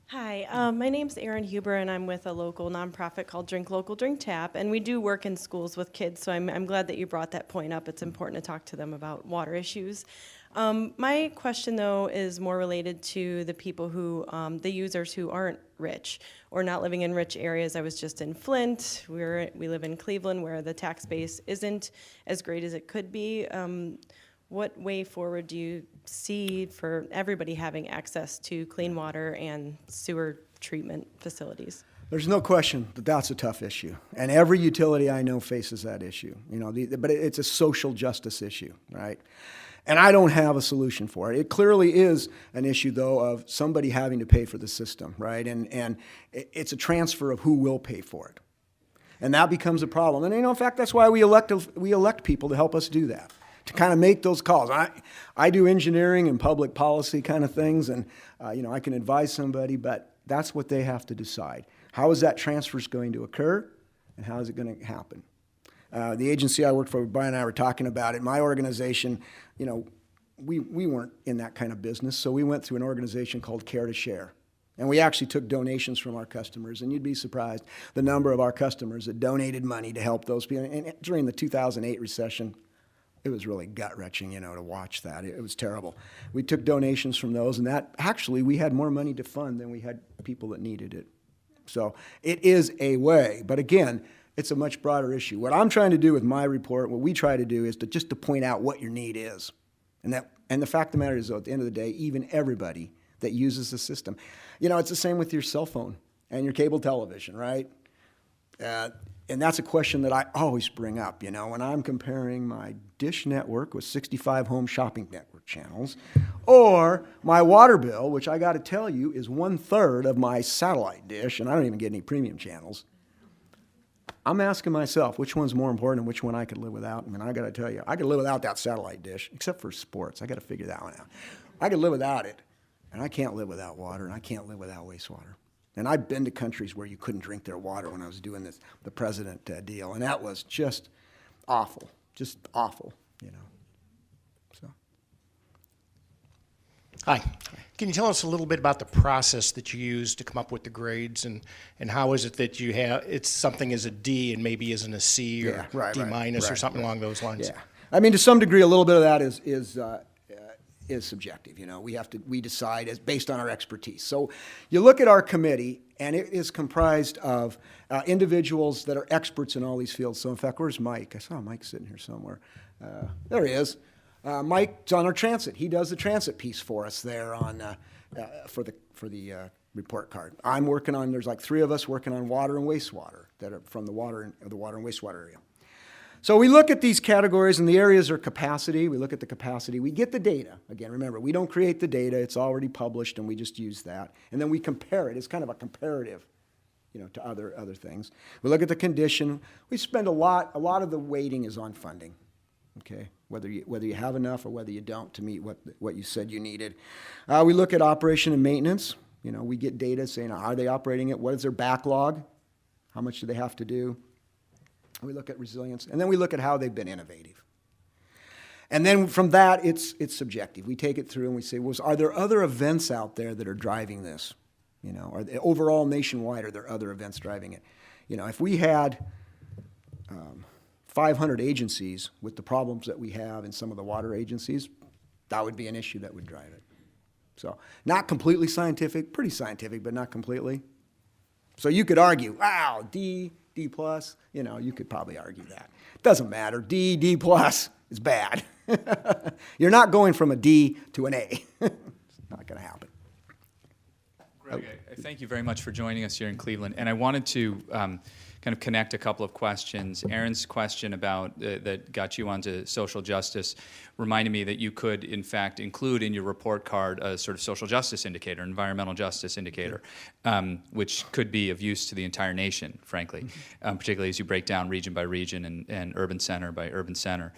Speaker 10: Hi, my name's Erin Huber, and I'm with a local nonprofit called Drink Local, Drink Tap, and we do work in schools with kids, so I'm glad that you brought that point up. It's important to talk to them about water issues. My question, though, is more related to the people who, the users who aren't rich or not living in rich areas. I was just in Flint. We live in Cleveland, where the tax base isn't as great as it could be. What way forward do you see for everybody having access to clean water and sewer treatment facilities?
Speaker 3: There's no question that that's a tough issue, and every utility I know faces that issue. But it's a social justice issue, right? And I don't have a solution for it. It clearly is an issue, though, of somebody having to pay for the system, right? And it's a transfer of who will pay for it, and that becomes a problem. And in fact, that's why we elect people to help us do that, to kind of make those calls. I do engineering and public policy kind of things, and I can advise somebody, but that's what they have to decide. How is that transfer going to occur, and how is it going to happen? The agency I worked for, Brian and I were talking about it. My organization, we weren't in that kind of business, so we went through an organization called Care to Share. And we actually took donations from our customers, and you'd be surprised the number of our customers that donated money to help those people. And during the 2008 recession, it was really gut-wrenching, to watch that. It was terrible. We took donations from those, and that actually we had more money to fund than we had people that needed it. So it is a way, but again, it's a much broader issue. What I'm trying to do with my report, what we try to do, is to point out what your need is, and the fact of the matter is, though, at the end of the day, even everybody that uses the system, it's the same with your cell phone and your cable television, right? And that's a question that I always bring up, when I'm comparing my dish network with 65 home shopping network channels, or my water bill, which I got to tell you is 1/3 of my satellite dish, and I don't even get any premium channels. I'm asking myself, which one's more important and which one I could live without? I got to tell you, I could live without that satellite dish, except for sports. I got to figure that one out. I could live without it, and I can't live without water, and I can't live without wastewater. And I've been to countries where you couldn't drink their water when I was doing the president deal, and that was just awful, So.
Speaker 11: Hi. Can you tell us a little bit about the process that you use to come up with the grades, and how is it that you have it's something as a D and maybe isn't a C or D minus or something along those lines?
Speaker 3: Yeah, to some degree, a little bit of that is subjective. We decide based on our expertise. So you look at our committee, and it is comprised of individuals that are experts in all these fields. So in fact, where's Mike? I saw Mike sitting here somewhere. There he is. Mike's on our transit. He does the transit piece for us there for the report card. I'm working on. There's like 3 of us working on water and wastewater that are from the water and wastewater area. So we look at these categories, and the areas are capacity. We look at the capacity. We get the data. Again, remember, we don't create the data. It's already published, and we just use that. And then we compare it. It's kind of a comparative, to other things. We look at the condition. We spend a lot of the weighting is on funding, okay? Whether you have enough or whether you don't to meet what you said you needed. We look at operation and maintenance. We get data saying, are they operating it? What is their backlog? How much do they have to do? We look at resilience, and then we look at how they've been innovative. And then from that, it's subjective. We take it through and we say, are there other events out there that are driving this? Are they, overall nationwide, are there other events driving it? If we had 500 agencies with the problems that we have in some of the water agencies, that would be an issue that would drive it. So not completely scientific, pretty scientific, but not completely. So you could argue, wow, D plus, you could probably argue that. Doesn't matter. D plus is bad. You're not going from a D to an A. It's not going to happen.
Speaker 4: Greg, I thank you very much for joining us here in Cleveland. And I wanted to kind of connect a couple of questions. Aaron's question about that got you onto social justice reminded me that you could, in fact, include in your report card a sort of social justice indicator, environmental justice indicator, which could be of use to the entire nation, frankly, particularly as you break down region by region and urban center by urban center.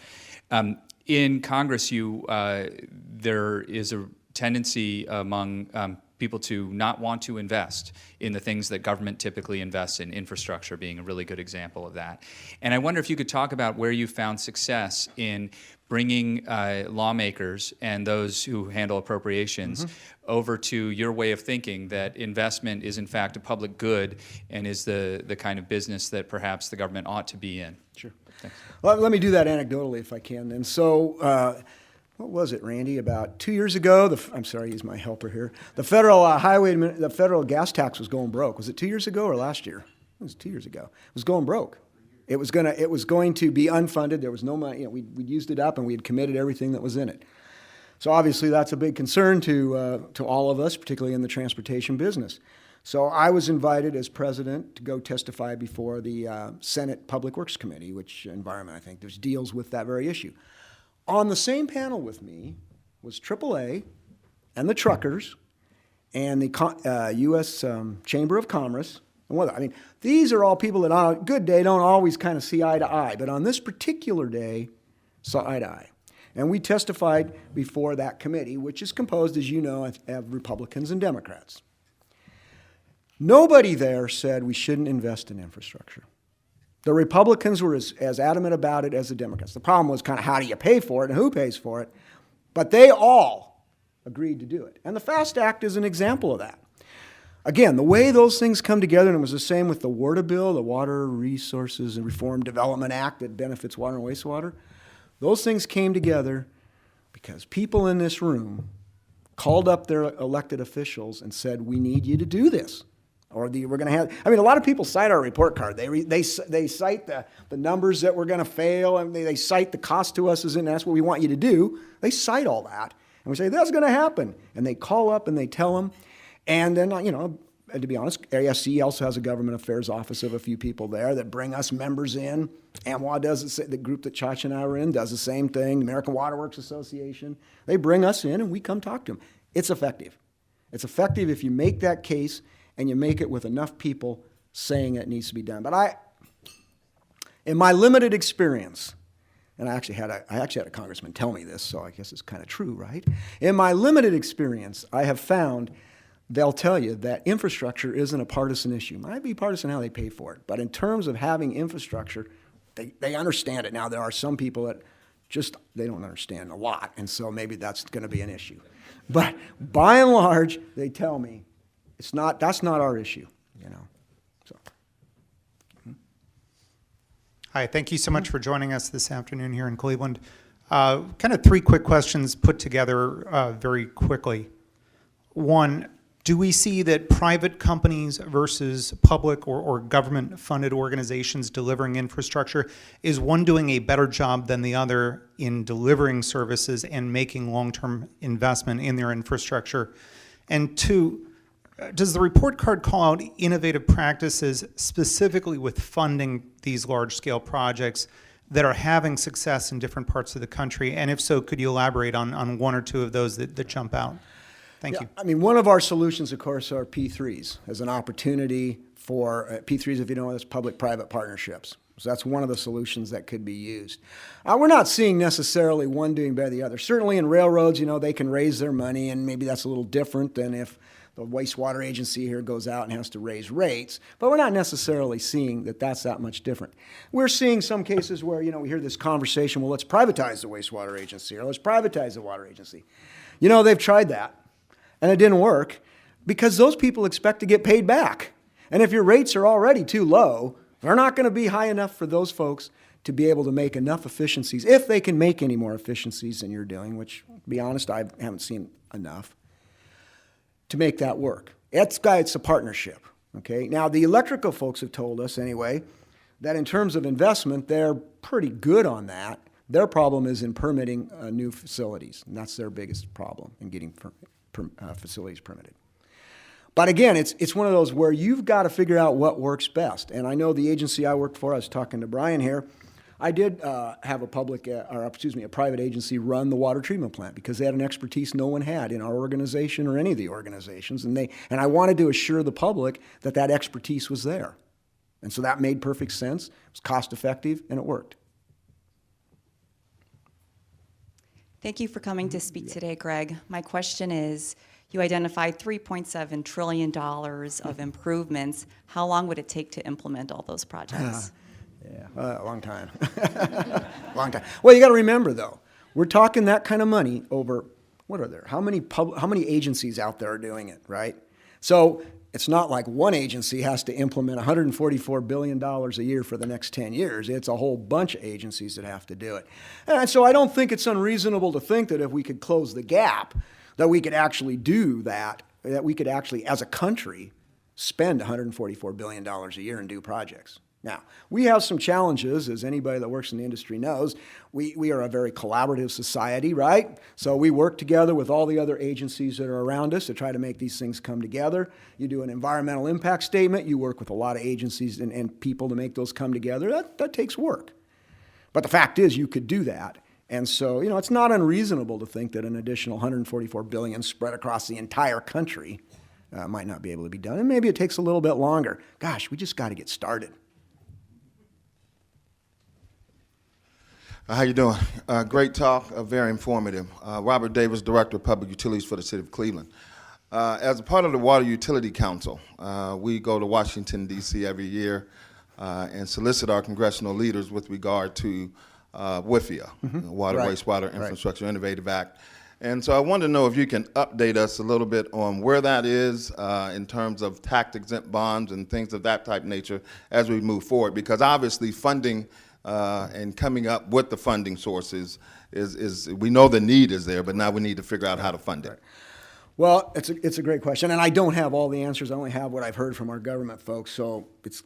Speaker 4: In Congress, there is a tendency among people to not want to invest in the things that government typically invests in, infrastructure being a really good example of that. And I wonder if you could talk about where you found success in bringing lawmakers and those who handle appropriations over to your way of thinking that investment is in fact a public good and is the kind of business that perhaps the government ought to be in.
Speaker 3: Sure.
Speaker 4: Thanks.
Speaker 3: Well, let me do that anecdotally if I can then. So what was it, Randy? About 2 years ago, I'm sorry, he's my helper here. The the federal gas tax was going broke. Was it 2 years ago or last year? It was 2 years ago. It was going broke. It was going to be unfunded. There was no money. We'd used it up, and we had committed everything that was in it. So obviously, that's a big concern to all of us, particularly in the transportation business. So I was invited as president to go testify before the Senate Public Works Committee, which Environment, I think, deals with that very issue. On the same panel with me was AAA and the truckers and the U.S. Chamber of Commerce. And these are all people that on a good day don't always kind of see eye to eye, but on this particular day, saw eye to eye. And we testified before that committee, which is composed, as you know, of Republicans and Democrats. Nobody there said we shouldn't invest in infrastructure. The Republicans were as adamant about it as the Democrats. The problem was kind of how do you pay for it and who pays for it, but they all agreed to do it. And the FAST Act is an example of that. Again, the way those things come together, and it was the same with the WRDA bill, the Water Resources and Reform Development Act that benefits water and wastewater, those things came together because people in this room called up their elected officials and said, we need you to do this. Or we're going to have, a lot of people cite our report card. They cite the numbers that we're going to fail, and they cite the cost to us, and that's what we want you to do. They cite all that, and we say, that's going to happen. And they call up and they tell them. And then, to be honest, ASCE also has a government affairs office of a few people there that bring us members in. AMWA does the group that Chacha and I were in does the same thing. The American Water Works Association. They bring us in and we come talk to them. It's effective. It's effective if you make that case and you make it with enough people saying it needs to be done. But in my limited experience, and I actually had a congressman tell me this, so I guess it's kind of true, right? In my limited experience, I have found they'll tell you that infrastructure isn't a partisan issue. It might be partisan how they pay for it, but in terms of having infrastructure, they understand it. Now, there are some people that they don't understand a lot, and so maybe that's going to be an issue. But by and large, they tell me that's not our issue, So.
Speaker 12: Hi, thank you so much for joining us this afternoon here in Cleveland. Kind of three quick questions put together very quickly. One, do we see that private companies versus public or government-funded organizations delivering infrastructure, is one doing a better job than the other in delivering services and making long-term investment in their infrastructure? And two, does the report card call out innovative practices specifically with funding these large-scale projects that are having success in different parts of the country? And if so, could you elaborate on one or two of those that jump out? Thank you.
Speaker 3: One of our solutions, of course, are P3s as an opportunity for P3s, if you know, that's public-private partnerships. So that's one of the solutions that could be used. We're not seeing necessarily one doing better than the other. Certainly in railroads, they can raise their money, and maybe that's a little different than if the wastewater agency here goes out and has to raise rates. But we're not necessarily seeing that that's that much different. We're seeing some cases where, we hear this conversation, well, let's privatize the wastewater agency, or let's privatize the water agency. They've tried that. And it didn't work because those people expect to get paid back. And if your rates are already too low, they're not going to be high enough for those folks to be able to make enough efficiencies, if they can make any more efficiencies than you're doing, which, to be honest, I haven't seen enough, to make that work. It's a partnership, okay? Now, the electrical folks have told us, anyway, that in terms of investment, they're pretty good on that. Their problem is in permitting new facilities, and that's their biggest problem in getting facilities permitted. But again, it's one of those where you've got to figure out what works best. And I know the agency I worked for, I was talking to Brian here, I did have a private agency run the water treatment plant because they had an expertise no one had in our organization or any of the organizations, and I wanted to assure the public that expertise was there. And so that made perfect sense, it was cost effective, and it worked.
Speaker 13: Thank you for coming to speak today, Greg. My question is, you identified $3.7 trillion of improvements. How long would it take to implement all those projects?
Speaker 3: A long time. Long time. Well, you got to remember, though, we're talking that kind of money over, what are there? How many agencies out there are doing it, right? So it's not like one agency has to implement $144 billion a year for the next 10 years. It's a whole bunch of agencies that have to do it. And so I don't think it's unreasonable to think that if we could close the gap, that we could actually do that we could actually, as a country, spend $144 billion a year and do projects. Now, we have some challenges, as anybody that works in the industry knows. We are a very collaborative society, right? So we work together with all the other agencies that are around us to try to make these things come together. You do an environmental impact statement. You work with a lot of agencies and people to make those come together. That takes work. But the fact is, you could do that. And so, it's not unreasonable to think that an additional $144 billion spread across the entire country might not be able to be done. And maybe it takes a little bit longer. Gosh, we just got to get started.
Speaker 14: How you doing? Great talk, very informative. Robert Davis, Director of Public Utilities for the City of Cleveland. As a part of the Water Utility Council, we go to Washington, D.C. every year and solicit our congressional leaders with regard to WIFIA, Water, Wastewater Infrastructure Innovative Act. And so I wanted to know if you can update us a little bit on where that is in terms of tax-exempt bonds and things of that type nature as we move forward, because obviously funding and coming up with the funding sources is we know the need is there, but now we need to figure out how to fund it.
Speaker 3: Well, it's a great question, and I don't have all the answers. I only have what I've heard from our government folks, so it's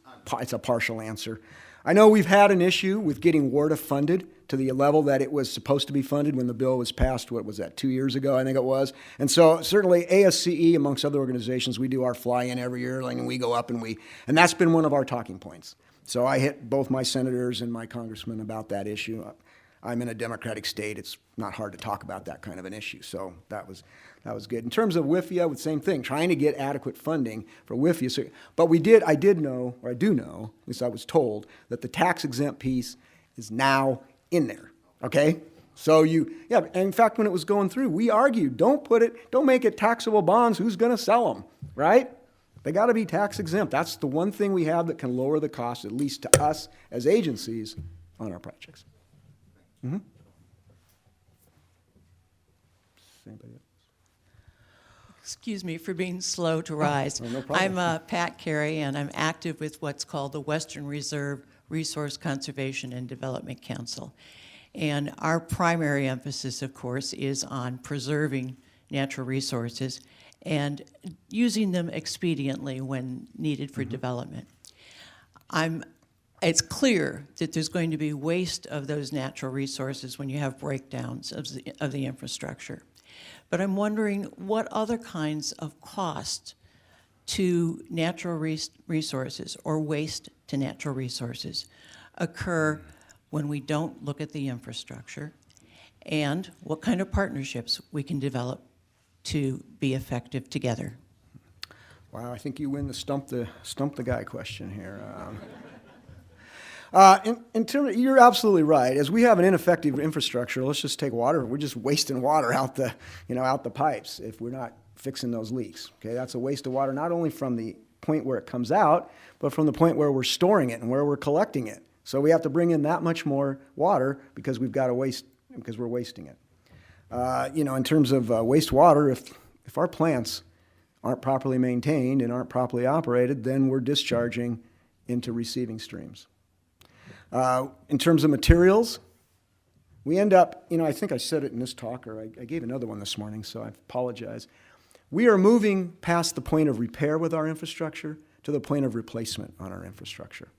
Speaker 3: a partial answer. I know we've had an issue with getting WRDA funded to the level that it was supposed to be funded when the bill was passed, what was that, 2 years ago, I think it was. And so certainly ASCE, amongst other organizations, we do our fly-in every year, and we go up and that's been one of our talking points. So I hit both my senators and my congressmen about that issue. I'm in a Democratic state. It's not hard to talk about that kind of an issue. So that was good. In terms of WIFIA, the same thing, trying to get adequate funding for WIFIA. So, but I do know, at least I was told, that the tax-exempt piece is now in there, okay? So and in fact, when it was going through, we argued, don't make it taxable bonds. Who's going to sell them, right? They got to be tax exempt. That's the one thing we have that can lower the cost, at least to us as agencies, on our projects. Anybody else?
Speaker 15: Excuse me for being slow to rise.
Speaker 3: Oh, no problem.
Speaker 15: I'm Pat Carey, and I'm active with what's called the Western Reserve Resource Conservation and Development Council. And our primary emphasis, of course, is on preserving natural resources and using them expediently when needed for development. It's clear that there's going to be waste of those natural resources when you have breakdowns of the infrastructure. But I'm wondering what other kinds of cost to natural resources or waste to natural resources occur when we don't look at the infrastructure, and what kind of partnerships we can develop to be effective together.
Speaker 3: Wow, I think you win the stump the guy question here. In terms, you're absolutely right. As we have an ineffective infrastructure, let's just take water. We're just wasting water out the pipes if we're not fixing those leaks. Okay, that's a waste of water, not only from the point where it comes out, but from the point where we're storing it and where we're collecting it. So we have to bring in that much more water because we're wasting it. In terms of wastewater, if our plants aren't properly maintained and aren't properly operated, then we're discharging into receiving streams. In terms of materials, we end up, I think I said it in this talk, or I gave another one this morning, so I apologize. We are moving past the point of repair with our infrastructure to the point of replacement on our infrastructure.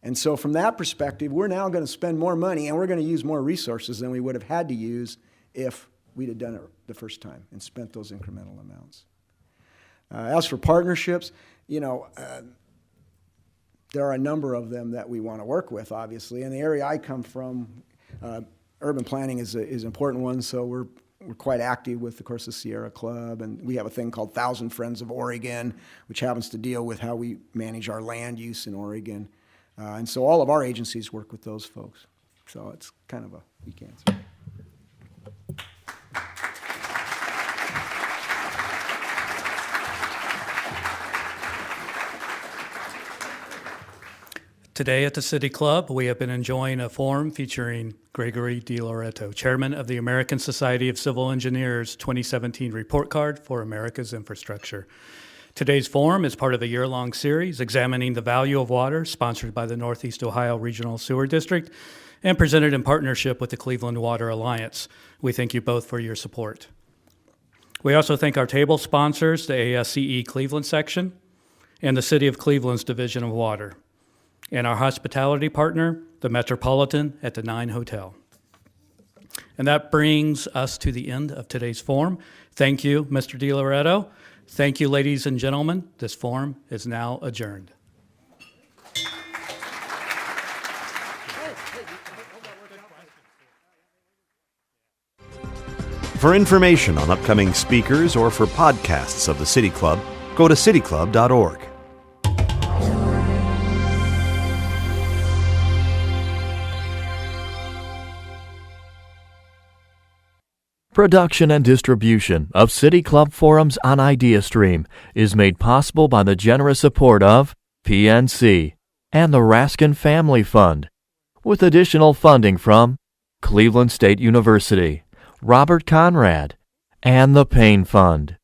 Speaker 3: And so from that perspective, we're now going to spend more money and we're going to use more resources than we would have had to use if we'd have done it the first time and spent those incremental amounts. As for partnerships, there are a number of them that we want to work with, obviously. In the area I come from, urban planning is an important one, so we're quite active with, of course, the Sierra Club, and we have a thing called 1,000 Friends of Oregon, which happens to deal with how we manage our land use in Oregon. And so all of our agencies work with those folks. So it's kind of a weak answer.
Speaker 1: Today at the City Club, we have been enjoying a forum featuring Gregory DiLoreto, Chairman of the American Society of Civil Engineers 2017 Report Card for America's Infrastructure. Today's forum is part of a year-long series examining the value of water, sponsored by the Northeast Ohio Regional Sewer District and presented in partnership with the Cleveland Water Alliance. We thank you both for your support. We also thank our table sponsors, the ASCE Cleveland section and the City of Cleveland's Division of Water, and our hospitality partner, the Metropolitan at the 9 Hotel. And that brings us to the end of today's forum. Thank you, Mr. DiLoreto. Thank you, ladies and gentlemen. This forum is now adjourned.
Speaker 16: For information on upcoming speakers or for podcasts of the City Club, go to cityclub.org.
Speaker 2: Production and distribution of City Club Forums on IdeaStream is made possible by the generous support of PNC and the Raskin Family Fund, with additional funding from Cleveland State University, Robert Conrad, and the Payne Fund.